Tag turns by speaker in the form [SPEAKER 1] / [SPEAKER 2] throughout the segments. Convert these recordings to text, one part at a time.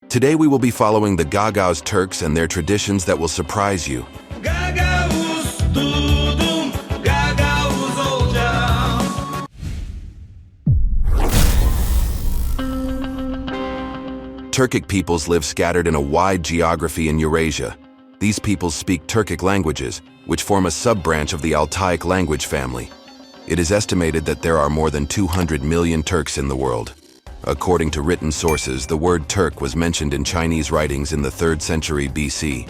[SPEAKER 1] Today we will be following the Gagauz Turks and their traditions that will surprise you. Turkic peoples live scattered in a wide geography in Eurasia. These peoples speak Turkic languages, which form a sub-branch of the Altaic language family. It is estimated that there are more than 200 million Turks in the world. According to written sources, the word Turk was mentioned in Chinese writings in the 3rd century BC.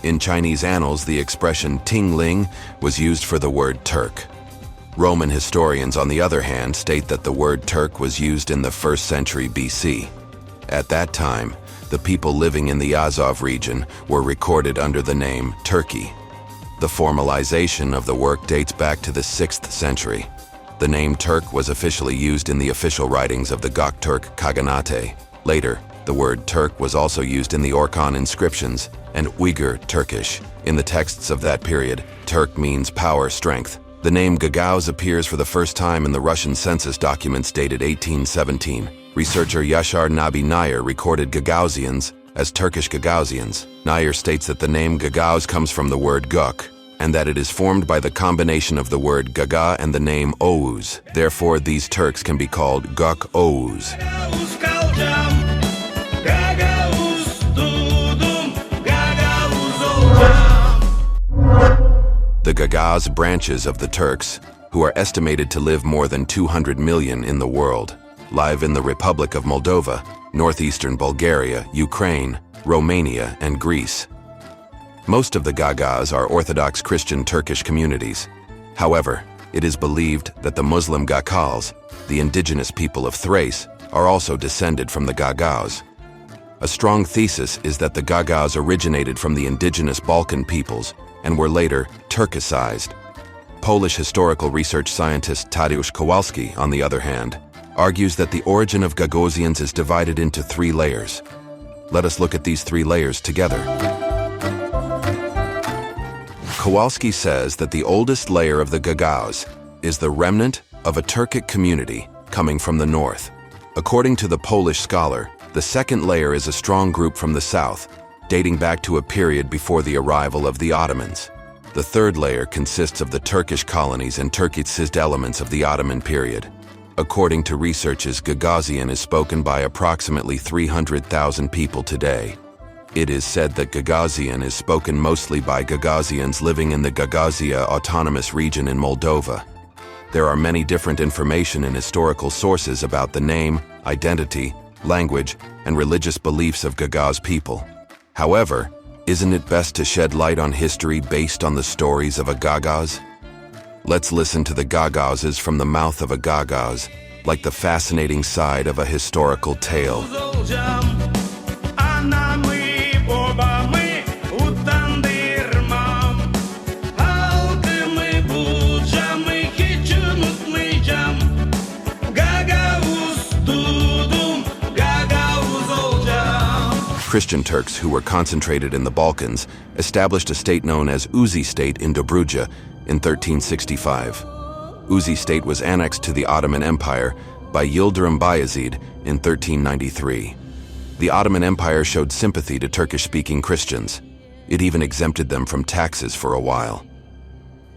[SPEAKER 1] In Chinese annals, the expression Tingling was used for the word Turk. Roman historians, on the other hand, state that the word Turk was used in the 1st century BC. At that time, the people living in the Azov region were recorded under the name Turkey. The formalization of the work dates back to the 6th century. The name Turk was officially used in the official writings of the Göktürk Khaganate. Later, the word Turk was also used in the Orkhon inscriptions and Uyghur Turkish. In the texts of that period, Turk means power, strength. The name Gagauz appears for the first time in the Russian census documents dated 1817. Researcher Yashar Nabi Nair recorded Gagauzians as Turkish Gagauzians. Nair states that the name Gagauz comes from the word Gök, and that it is formed by the combination of the word Gaga and the name Oğuz. Therefore, these Turks can be called Gök Oğuz. The Gagauz branches of the Turks, who are estimated to live more than 200 million in the world, live in the Republic of Moldova, northeastern Bulgaria, Ukraine, Romania, and Greece. Most of the Gagauz are Orthodox Christian Turkish communities. However, it is believed that the Muslim Gakals, the indigenous people of Thrace, are also descended from the Gagauz. A strong thesis is that the Gagauz originated from the indigenous Balkan peoples and were later Turkicized. Polish historical research scientist Tadeusz Kowalski, on the other hand, argues that the origin of Gagauzians is divided into 3 layers. Let us look at these 3 layers together. Kowalski says that the oldest layer of the Gagauz is the remnant of a Turkic community coming from the north. According to the Polish scholar, the second layer is a strong group from the south, dating back to a period before the arrival of the Ottomans. The third layer consists of the Turkish colonies and Turkicized elements of the Ottoman period. According to researchers, Gagauzian is spoken by approximately 300,000 people today. It is said that Gagauzian is spoken mostly by Gagauzians living in the Gagauzia Autonomous Region in Moldova. There are many different information and historical sources about the name, identity, language, and religious beliefs of Gagauz people. However, isn't it best to shed light on history based on the stories of a Gagauz? Let's listen to the Gagauzes from the mouth of a Gagauz, like the fascinating side of a historical tale. Christian Turks who were concentrated in the Balkans established a state known as Uzi State in Dobruja in 1365. Uzi State was annexed to the Ottoman Empire by Yildirim Bayezid in 1393. The Ottoman Empire showed sympathy to Turkish-speaking Christians. It even exempted them from taxes for a while.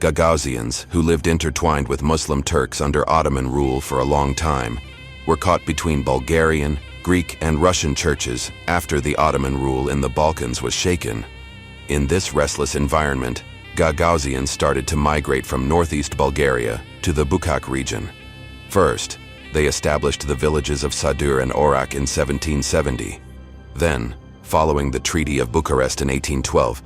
[SPEAKER 1] Gagauzians, who lived intertwined with Muslim Turks under Ottoman rule for a long time, were caught between Bulgarian, Greek, and Russian churches after the Ottoman rule in the Balkans was shaken. In this restless environment, Gagauzians started to migrate from northeast Bulgaria to the Bukak region. First, they established the villages of Sadur and Orak in 1770. Then, following the Treaty of Bucharest in 1812,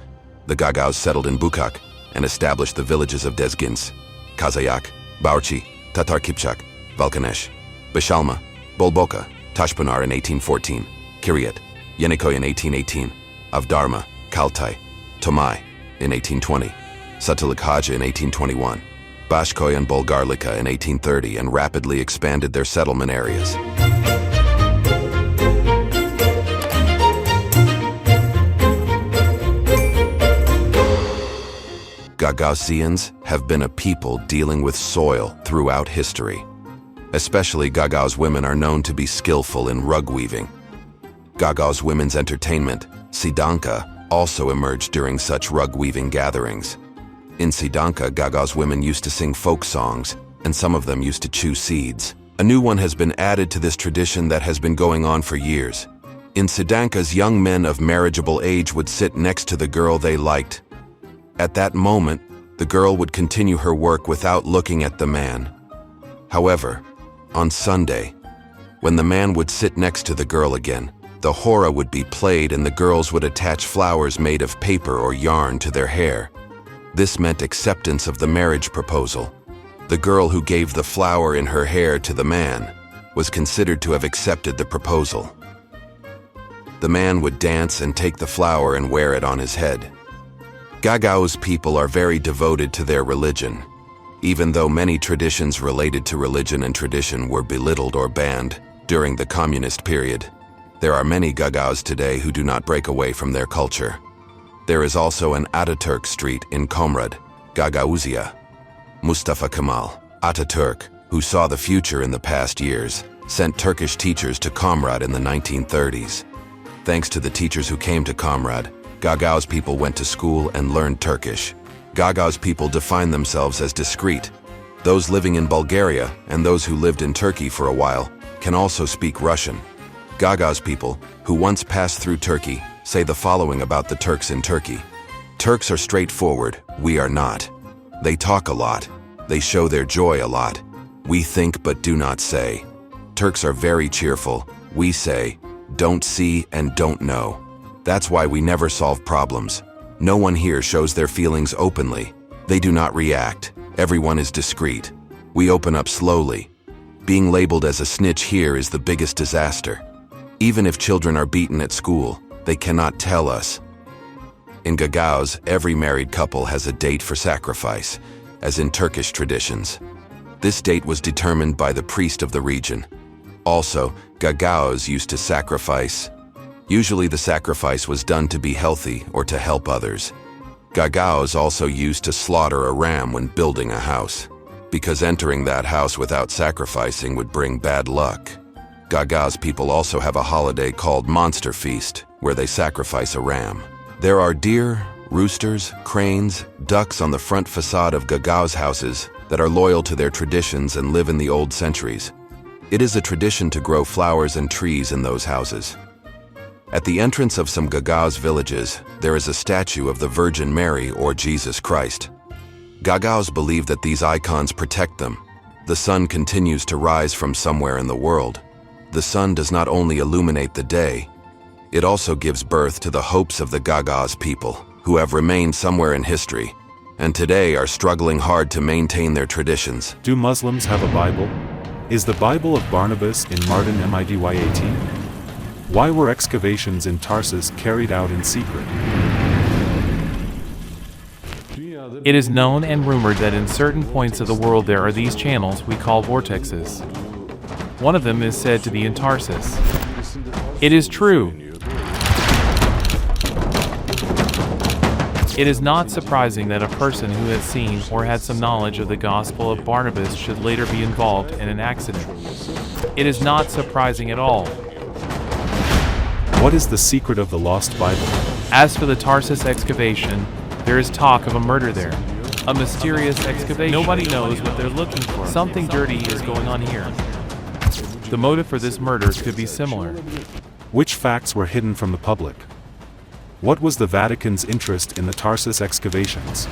[SPEAKER 1] the Gagauz settled in Bukak and established the villages of Dezgins, Kazayak, Baurchi, Tatar Kipchak, Balkanesh, Bishalma, Bolboka, Tashpanar in 1814, Kiryat, Yenikoy in 1818, Avdarma, Kaltai, Tomai in 1820, Satulik Haja in 1821, Bashkoy and Bulgarlika in 1830, and rapidly expanded their settlement areas. Gagauzians have been a people dealing with soil throughout history. Especially Gagauz women are known to be skillful in rug weaving. Gagauz women's entertainment, Sidanka, also emerged during such rug-weaving gatherings. In Sidanka, Gagauz women used to sing folk songs, and some of them used to chew seeds. A new one has been added to this tradition that has been going on for years. In Sidankas, young men of marriageable age would sit next to the girl they liked. At that moment, the girl would continue her work without looking at the man. However, on Sunday, when the man would sit next to the girl again, the hora would be played and the girls would attach flowers made of paper or yarn to their hair. This meant acceptance of the marriage proposal. The girl who gave the flower in her hair to the man was considered to have accepted the proposal. The man would dance and take the flower and wear it on his head. Gagauz people are very devoted to their religion. Even though many traditions related to religion and tradition were belittled or banned during the communist period, there are many Gagauz today who do not break away from their culture. There is also an Ataturk street in Comrade, Gagauzia. Mustafa Kemal Ataturk, who saw the future in the past years, sent Turkish teachers to Comrade in the 1930s. Thanks to the teachers who came to Comrade, Gagauz people went to school and learned Turkish. Gagauz people define themselves as discreet. Those living in Bulgaria and those who lived in Turkey for a while can also speak Russian. Gagauz people, who once passed through Turkey, say the following about the Turks in Turkey. Turks are straightforward, we are not. They talk a lot. They show their joy a lot. We think but do not say. Turks are very cheerful. We say, don't see and don't know. That's why we never solve problems. No one here shows their feelings openly. They do not react. Everyone is discreet. We open up slowly. Being labeled as a snitch here is the biggest disaster. Even if children are beaten at school, they cannot tell us. In Gagauz, every married couple has a date for sacrifice, as in Turkish traditions. This date was determined by the priest of the region. Also, Gagauz used to sacrifice. Usually the sacrifice was done to be healthy or to help others. Gagauz also used to slaughter a ram when building a house, because entering that house without sacrificing would bring bad luck. Gagauz people also have a holiday called Monster Feast, where they sacrifice a ram. There are deer, roosters, cranes, ducks on the front facade of Gagauz houses that are loyal to their traditions and live in the old centuries. It is a tradition to grow flowers and trees in those houses. At the entrance of some Gagauz villages, there is a statue of the Virgin Mary or Jesus Christ. Gagauz believe that these icons protect them. The sun continues to rise from somewhere in the world. The sun does not only illuminate the day, it also gives birth to the hopes of the Gagauz people, who have remained somewhere in history, and today are struggling hard to maintain their traditions.
[SPEAKER 2] Do Muslims have a Bible? Is the Bible of Barnabas in Mardin Midyat? Why were excavations in Tarsus carried out in secret?
[SPEAKER 3] It is known and rumored that in certain points of the world there are these channels we call vortexes. One of them is said to be in Tarsus. It is true. It is not surprising that a person who has seen or had some knowledge of the Gospel of Barnabas should later be involved in an accident. It is not surprising at all.
[SPEAKER 2] What is the secret of the lost Bible?
[SPEAKER 3] As for the Tarsus excavation, there is talk of a murder there. A mysterious excavation. Nobody knows what they're looking for. Something dirty is going on here. The motive for this murder could be similar.
[SPEAKER 2] Which facts were hidden from the public? What was the Vatican's interest in the Tarsus excavations?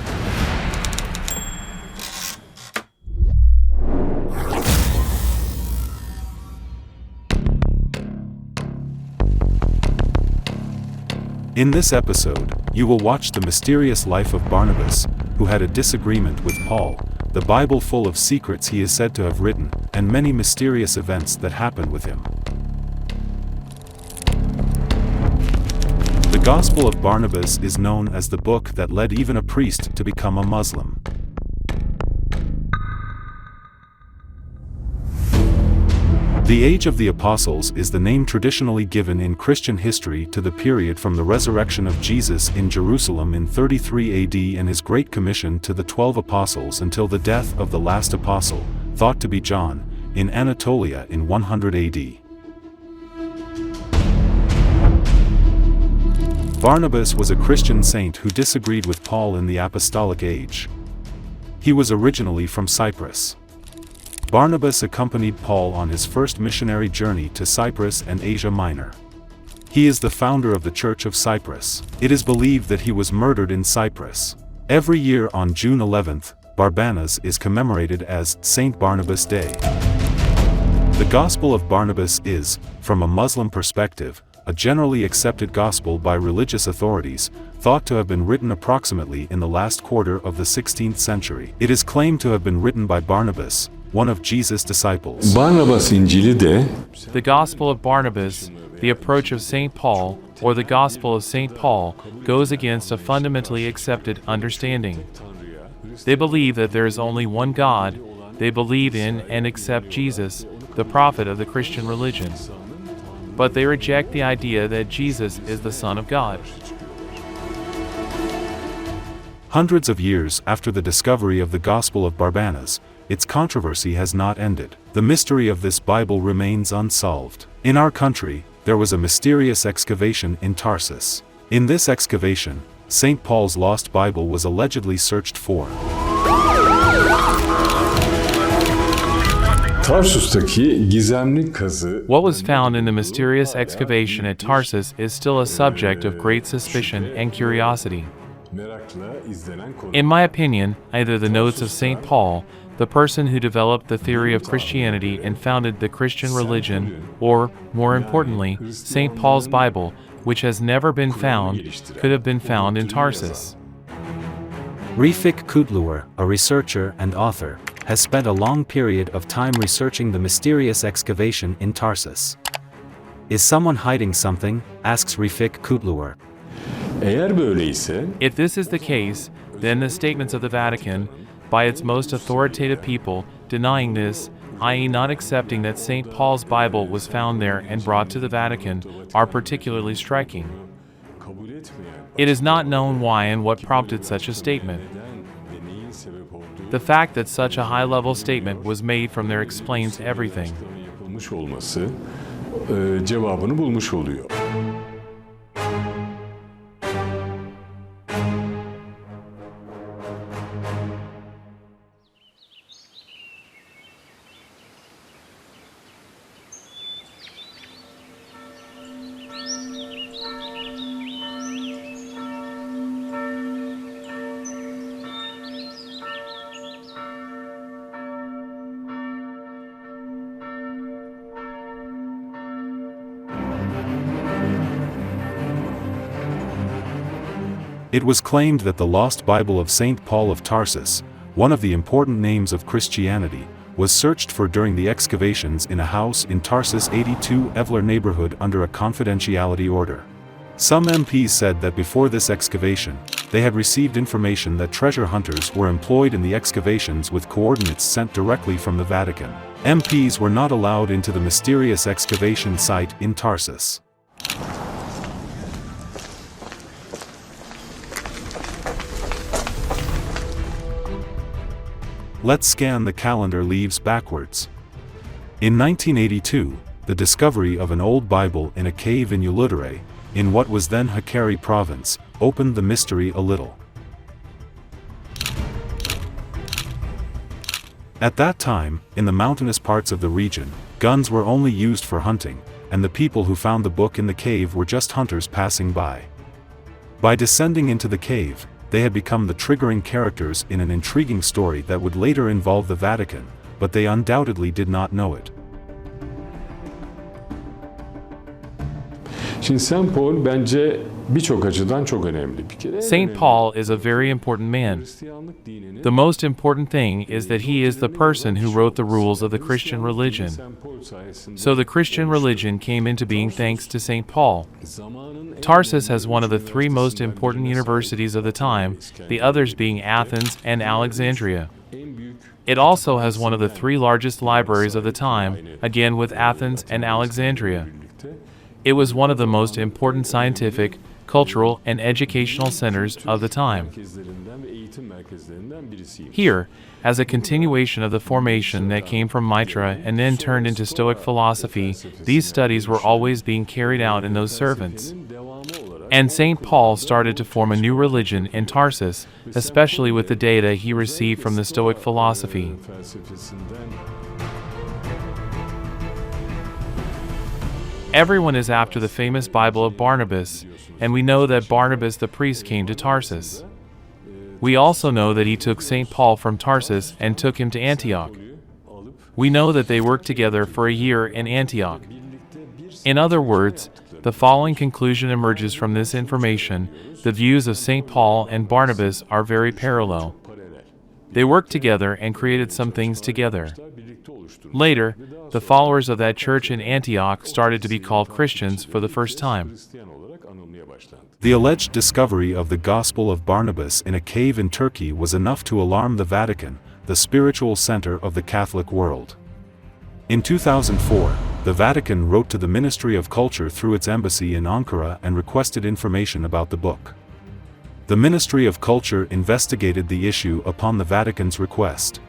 [SPEAKER 2] In this episode, you will watch the mysterious life of Barnabas, who had a disagreement with Paul, the Bible full of secrets he is said to have written, and many mysterious events that happened with him. The Gospel of Barnabas is known as the book that led even a priest to become a Muslim. The Age of the Apostles is the name traditionally given in Christian history to the period from the resurrection of Jesus in Jerusalem in 33 AD and his Great Commission to the 12 Apostles until the death of the last apostle, thought to be John, in Anatolia in 100 AD. Barnabas was a Christian saint who disagreed with Paul in the apostolic age. He was originally from Cyprus. Barnabas accompanied Paul on his first missionary journey to Cyprus and Asia Minor. He is the founder of the Church of Cyprus. It is believed that he was murdered in Cyprus. Every year on June 11th, Barnabas is commemorated as Saint Barnabas Day. The Gospel of Barnabas is, from a Muslim perspective, a generally accepted gospel by religious authorities, thought to have been written approximately in the last quarter of the 16th century. It is claimed to have been written by Barnabas, one of Jesus' disciples.
[SPEAKER 4] Barnabas İncil'i de
[SPEAKER 3] The Gospel of Barnabas, the approach of St. Paul, or the Gospel of St. Paul, goes against a fundamentally accepted understanding. They believe that there is only one God. They believe in and accept Jesus, the prophet of the Christian religion. But they reject the idea that Jesus is the Son of God.
[SPEAKER 2] Hundreds of years after the discovery of the Gospel of Barnabas, its controversy has not ended. The mystery of this Bible remains unsolved. In our country, there was a mysterious excavation in Tarsus. In this excavation, St. Paul's lost Bible was allegedly searched for.
[SPEAKER 4] Tarsus'taki gizemli kazı
[SPEAKER 3] What was found in the mysterious excavation at Tarsus is still a subject of great suspicion and curiosity.
[SPEAKER 4] merakla izlenen konu.
[SPEAKER 3] In my opinion, either the notes of St. Paul, the person who developed the theory of Christianity and founded the Christian religion, or, more importantly, St. Paul's Bible, which has never been found, could have been found in Tarsus.
[SPEAKER 5] Refik Kutluer, a researcher and author, has spent a long period of time researching the mysterious excavation in Tarsus. Is someone hiding something? Asks Refik Kutluer.
[SPEAKER 4] Eğer böyleyse
[SPEAKER 3] If this is the case, then the statements of the Vatican, by its most authoritative people, denying this, i.e. not accepting that St. Paul's Bible was found there and brought to the Vatican, are particularly striking.
[SPEAKER 4] kabul etmeyen
[SPEAKER 3] It is not known why and what prompted such a statement.
[SPEAKER 4] neden ve neyin sebep olduğu
[SPEAKER 3] The fact that such a high-level statement was made from there explains everything.
[SPEAKER 4] yapılmış olması cevabını bulmuş oluyor.
[SPEAKER 2] It was claimed that the lost Bible of St. Paul of Tarsus, one of the important names of Christianity, was searched for during the excavations in a house in Tarsus 82 Evler neighborhood under a confidentiality order. Some MPs said that before this excavation, they had received information that treasure hunters were employed in the excavations with coordinates sent directly from the Vatican. MPs were not allowed into the mysterious excavation site in Tarsus. Let's scan the calendar leaves backwards. In 1982, the discovery of an old Bible in a cave in Uludere, in what was then Hakkari province, opened the mystery a little. At that time, in the mountainous parts of the region, guns were only used for hunting, and the people who found the book in the cave were just hunters passing by. By descending into the cave, they had become the triggering characters in an intriguing story that would later involve the Vatican, but they undoubtedly did not know it.
[SPEAKER 4] Şimdi St. Paul bence birçok açıdan çok önemli bir kere.
[SPEAKER 3] St. Paul is a very important man.
[SPEAKER 4] Hristiyanlık dininin
[SPEAKER 3] The most important thing is that he is the person who wrote the rules of the Christian religion.
[SPEAKER 4] St. Paul sayesinde
[SPEAKER 3] So the Christian religion came into being thanks to St. Paul.
[SPEAKER 4] zamanın en
[SPEAKER 3] Tarsus has one of the three most important universities of the time, the others being Athens and Alexandria.
[SPEAKER 4] en büyük
[SPEAKER 3] It also has one of the three largest libraries of the time, again with Athens and Alexandria.
[SPEAKER 4] birlikte
[SPEAKER 3] It was one of the most important scientific, cultural, and educational centers of the time.
[SPEAKER 4] merkezlerinden ve eğitim merkezlerinden birisiymiş.
[SPEAKER 3] Here, as a continuation of the formation that came from Mitra and then turned into Stoic philosophy, these studies were always being carried out in those servants.
[SPEAKER 4] Felsefenin devamı olarak
[SPEAKER 3] And St. Paul started to form a new religion in Tarsus, especially with the data he received from the Stoic philosophy. Everyone is after the famous Bible of Barnabas, and we know that Barnabas the priest came to Tarsus. We also know that he took St. Paul from Tarsus and took him to Antioch. We know that they worked together for a year in Antioch. In other words, the following conclusion emerges from this information: the views of St. Paul and Barnabas are very parallel. They worked together and created some things together. Later, the followers of that church in Antioch started to be called Christians for the first time.
[SPEAKER 2] The alleged discovery of the Gospel of Barnabas in a cave in Turkey was enough to alarm the Vatican, the spiritual center of the Catholic world. In 2004, the Vatican wrote to the Ministry of Culture through its embassy in Ankara and requested information about the book. The Ministry of Culture investigated the issue upon the Vatican's request.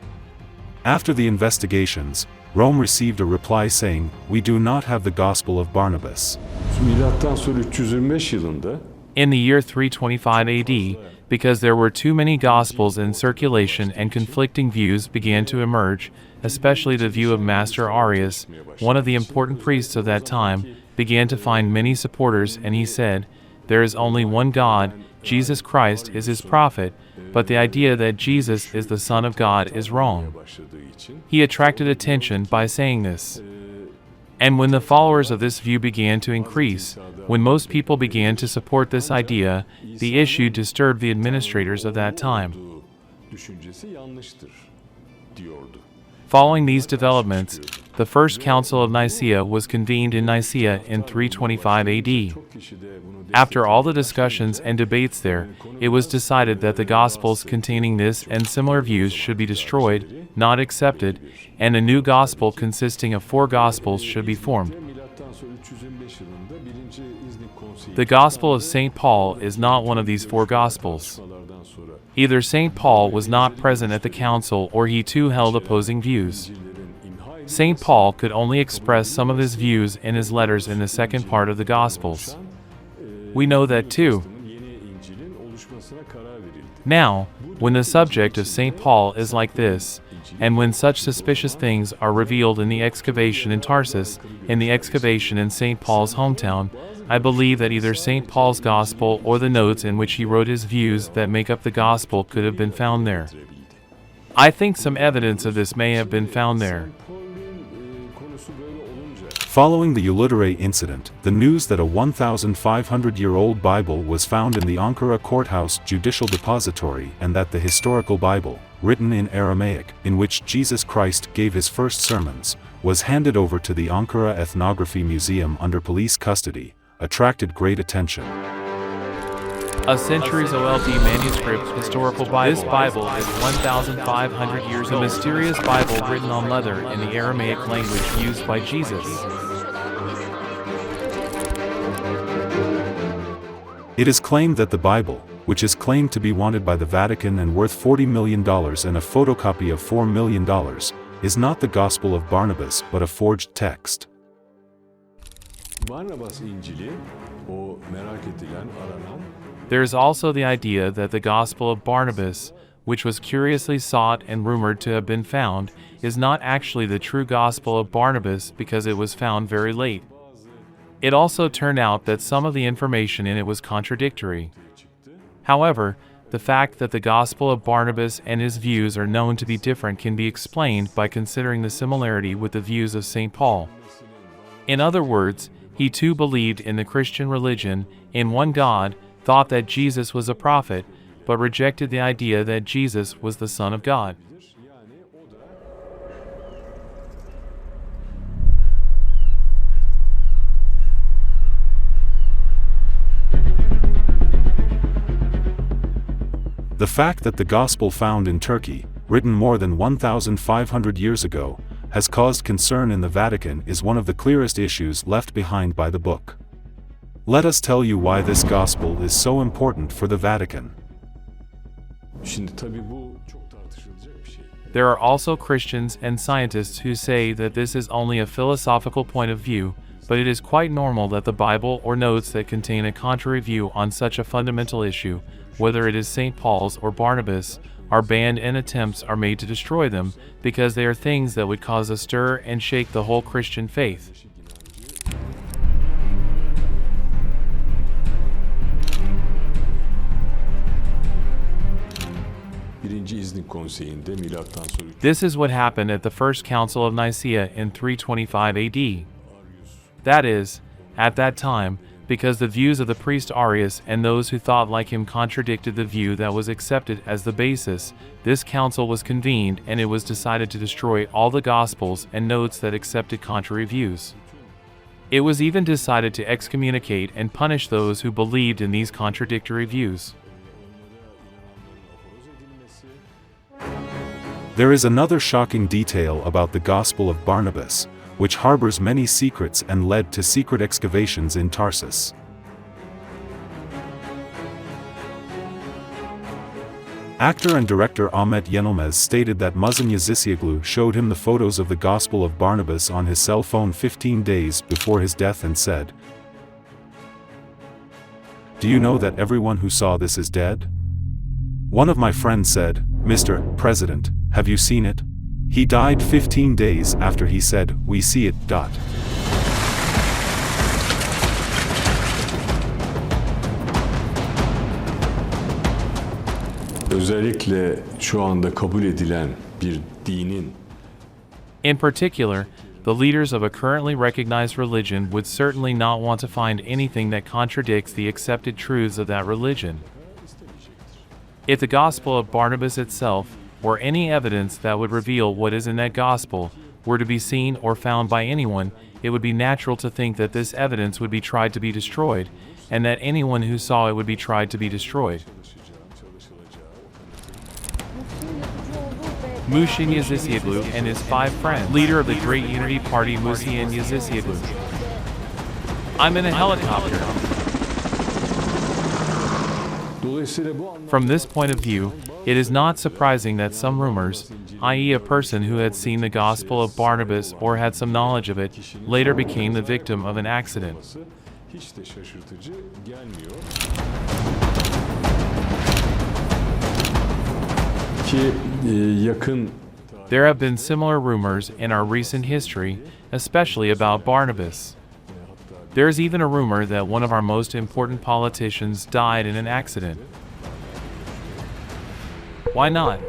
[SPEAKER 2] After the investigations, Rome received a reply saying, "We do not have the Gospel of Barnabas."
[SPEAKER 4] Milattan sonra 325 yılında
[SPEAKER 3] In the year 325 AD, because there were too many Gospels in circulation and conflicting views began to emerge, especially the view of Master Arius, one of the important priests of that time, began to find many supporters, and he said, "There is only one God, Jesus Christ is his prophet, but the idea that Jesus is the Son of God is wrong." He attracted attention by saying this. And when the followers of this view began to increase, when most people began to support this idea, the issue disturbed the administrators of that time. Following these developments, the First Council of Nicaea was convened in Nicaea in 325 AD. After all the discussions and debates there, it was decided that the Gospels containing this and similar views should be destroyed, not accepted, and a new Gospel consisting of 4 Gospels should be formed. The Gospel of St. Paul is not one of these 4 Gospels. Either St. Paul was not present at the council or he too held opposing views. St. Paul could only express some of his views in his letters in the second part of the Gospels. We know that too. Now, when the subject of St. Paul is like this, and when such suspicious things are revealed in the excavation in Tarsus, in the excavation in St. Paul's hometown, I believe that either St. Paul's Gospel or the notes in which he wrote his views that make up the Gospel could have been found there. I think some evidence of this may have been found there.
[SPEAKER 2] Following the Uludere incident, the news that a 1,500-year-old Bible was found in the Ankara courthouse judicial depository and that the historical Bible, written in Aramaic, in which Jesus Christ gave his first sermons, was handed over to the Ankara Ethnography Museum under police custody, attracted great attention.
[SPEAKER 3] A centuries-old manuscript historical Bible. This Bible is 1,500 years old. A mysterious Bible written on leather in the Aramaic language used by Jesus.
[SPEAKER 2] It is claimed that the Bible, which is claimed to be wanted by the Vatican and worth $40 million and a photocopy of $4 million, is not the Gospel of Barnabas but a forged text.
[SPEAKER 4] Barnabas İncil'i, o merak edilen, aranan.
[SPEAKER 3] There is also the idea that the Gospel of Barnabas, which was curiously sought and rumored to have been found, is not actually the true Gospel of Barnabas because it was found very late. It also turned out that some of the information in it was contradictory. However, the fact that the Gospel of Barnabas and his views are known to be different can be explained by considering the similarity with the views of St. Paul. In other words, he too believed in the Christian religion, in one God, thought that Jesus was a prophet, but rejected the idea that Jesus was the Son of God.
[SPEAKER 2] The fact that the Gospel found in Turkey, written more than 1,500 years ago, has caused concern in the Vatican is one of the clearest issues left behind by the book. Let us tell you why this Gospel is so important for the Vatican.
[SPEAKER 4] Şimdi tabii bu çok tartışılacak bir şey.
[SPEAKER 3] There are also Christians and scientists who say that this is only a philosophical point of view, but it is quite normal that the Bible or notes that contain a contrary view on such a fundamental issue, whether it is St. Paul's or Barnabas, are banned and attempts are made to destroy them, because they are things that would cause a stir and shake the whole Christian faith. This is what happened at the First Council of Nicaea in 325 AD. That is, at that time, because the views of the priest Arius and those who thought like him contradicted the view that was accepted as the basis, this council was convened and it was decided to destroy all the Gospels and notes that accepted contrary views. It was even decided to excommunicate and punish those who believed in these contradictory views.
[SPEAKER 2] There is another shocking detail about the Gospel of Barnabas, which harbors many secrets and led to secret excavations in Tarsus. Actor and director Ahmet Yenilmez stated that Muhsin Yazicioglu showed him the photos of the Gospel of Barnabas on his cell phone 15 days before his death and said, "Do you know that everyone who saw this is dead?" One of my friends said, "Mr. President, have you seen it? He died 15 days after he said, 'We see it.'"
[SPEAKER 4] Özellikle şu anda kabul edilen bir dinin
[SPEAKER 3] In particular, the leaders of a currently recognized religion would certainly not want to find anything that contradicts the accepted truths of that religion. If the Gospel of Barnabas itself, or any evidence that would reveal what is in that Gospel, were to be seen or found by anyone, it would be natural to think that this evidence would be tried to be destroyed, and that anyone who saw it would be tried to be destroyed. Muhsin Yazicioglu and his 5 friends, leader of the Great Unity Party Muhsin Yazicioglu. I'm in a helicopter. From this point of view, it is not surprising that some rumors, i.e. a person who had seen the Gospel of Barnabas or had some knowledge of it, later became the victim of an accident. There have been similar rumors in our recent history, especially about Barnabas. There is even a rumor that one of our most important politicians died in an accident. Why not?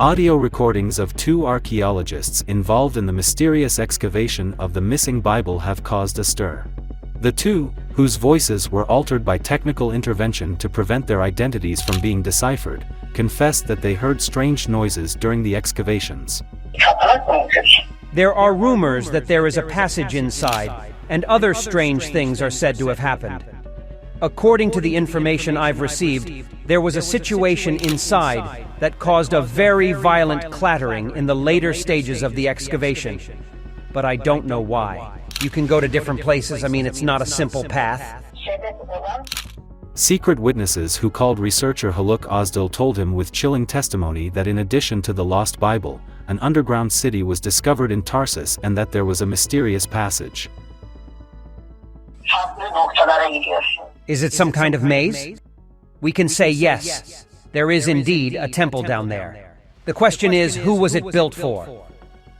[SPEAKER 5] Audio recordings of 2 archaeologists involved in the mysterious excavation of the missing Bible have caused a stir. The 2, whose voices were altered by technical intervention to prevent their identities from being deciphered, confessed that they heard strange noises during the excavations.
[SPEAKER 6] There are rumors that there is a passage inside, and other strange things are said to have happened. According to the information I've received, there was a situation inside that caused a very violent clattering in the later stages of the excavation. But I don't know why. You can go to different places, I mean, it's not a simple path.
[SPEAKER 5] Secret witnesses who called researcher Haluk Ozdil told him with chilling testimony that in addition to the lost Bible, an underground city was discovered in Tarsus and that there was a mysterious passage.
[SPEAKER 6] Is it some kind of maze? We can say yes. There is indeed a temple down there. The question is, who was it built for?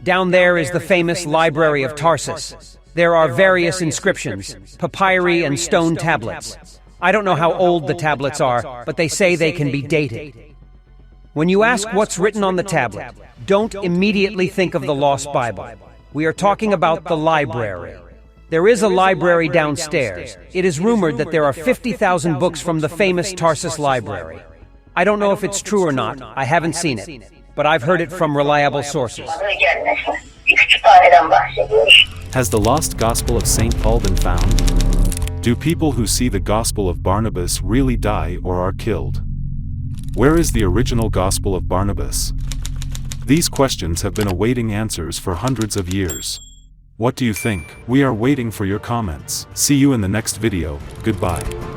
[SPEAKER 6] Down there is the famous Library of Tarsus. There are various inscriptions, papyri and stone tablets. I don't know how old the tablets are, but they say they can be dated. When you ask what's written on the tablet, don't immediately think of the lost Bible. We are talking about the library. There is a library downstairs. It is rumored that there are 50,000 books from the famous Tarsus library. I don't know if it's true or not, I haven't seen it, but I've heard it from reliable sources.
[SPEAKER 5] Has the lost Gospel of St. Paul been found?
[SPEAKER 2] Do people who see the Gospel of Barnabas really die or are killed? Where is the original Gospel of Barnabas? These questions have been awaiting answers for hundreds of years. What do you think? We are waiting for your comments. See you in the next video. Goodbye.